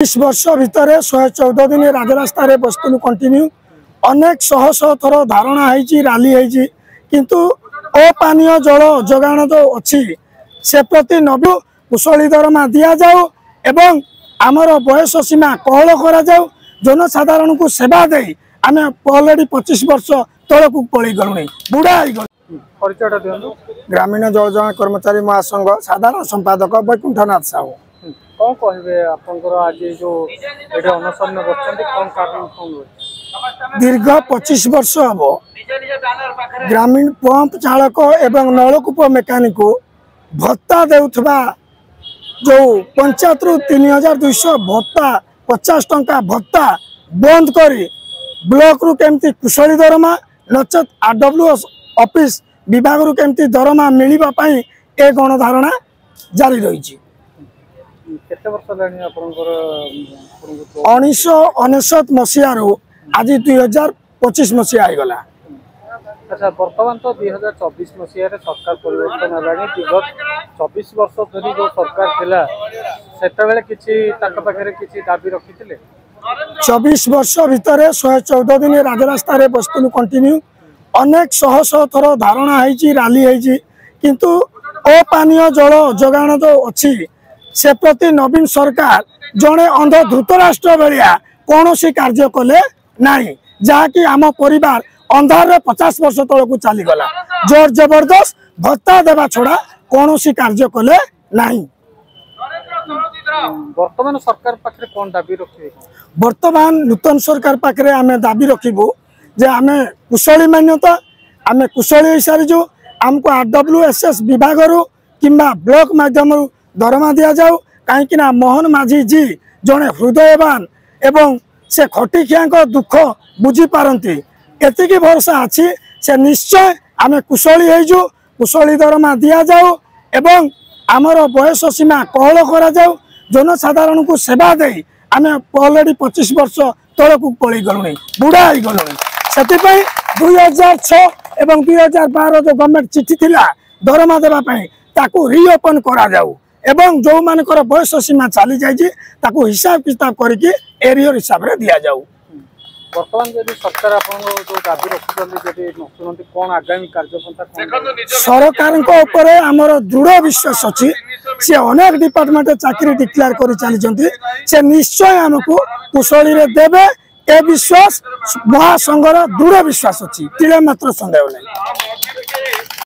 20 वर्ष भितर 114 दिन राजरास्तार बसलु कंटिन्यू अनेक शह शह थर धारणा रैली है किंतु अपानीय जल जोगाण जो अच्छी से प्रति नबी कुशली दरमा दि जाऊ एवं आमर बयस सीमा कहल करा जनसाधारण को सेवा दे आम अलरेडी 25 वर्ष तल को पलि गलुणी बुढ़ा ग्रामीण जल जन कर्मचारी महासंघ साधारण संपादक वैकुंठनाथ साहू। कौन कहे आज जो अनशन कौन कारण दीर्घ 25 वर्ष हम ग्रामीण पंप चालक एवं नलकूप मेकानिक भत्ता देउथबा जो पंचायत रु 3200 भत्ता 50 टंका भत्ता बंद करी ब्लॉक रु केमती कुशली दरमा नचेत आरडब्ल्यूएस ऑफिस विभाग रु केमती दरमा मिलिबा पई ए गणधारणा जारी रही। 1999 मसीह आज 2025 मसीहा आईगला। अच्छा बर्तमान तो 2024 मसीह सरकार परिवर्तन है विगत 24 वर्ष धरी जो सरकार थिला सेतबेले किछि ताक पाखरे किछि दाबी रखिथिले 24 वर्ष भितर 114 दिन राजरास्तार बसलु कंटिन्यू अनेक शह शह थर धारणा रैली है किंतु अपानीय जल जोगाण जो अच्छी से प्रति नवीन सरकार जड़े अंध धृतराष्ट्र भाया कौन कार्य कले नहीं जहाँकि आम परिवार अंधार 50 वर्ष तल को चलीगला जोर जबरदस्त भत्ता देवा छड़ा कौन कार्य कले नहीं। वर्तमान सरकार पाखरे कौन दाबी रखिबे वर्तमान नूतन सरकार पाखरे आमे दाबी रखिबु जे आमे कुशली मान्यता आमे कुशली हो सारिजु आमको आरडब्ल्यूएसएस विभाग रु किंबा ब्लॉक माध्यम दरमा दि जाऊ कहीं मोहन माझी जी जड़े हृदयवान एवं से खटिखिया दुख बुझी पारती एतिकी भरोसा अच्छी से निश्चय आम कुशली हो कुशली दरमा दि जाऊ एवं आमर बयस सीमा कहल करा जनसाधारण को सेवा दे आम अलरेडी 25 वर्ष तल को पलि गलुणी बुढ़ा गलुणी से 2006 एवं 2012 जो गवर्नमेंट चिठी थिला दरमा देवाई ताकू रिओपन करा जाऊ एवं जो मानकर बयस सीमा चली जाइए ताकू हिसाब किताब करके एरियर हिसाब रे दिया जाऊ। वर्तमान जदि सरकार जो दाबी रखुच्च कौन आगामी कार्यपंथा सरकार ऊपर आमर दृढ़ विश्वास अच्छी सी अनेक डिपार्टमेंट चाकरी डिक्लेयर कर चली से निश्चय आमको कुशली रे देवे ए विश्वास महासंघर दृढ़ विश्वास अच्छी तिले मात्र संदेह नहीं।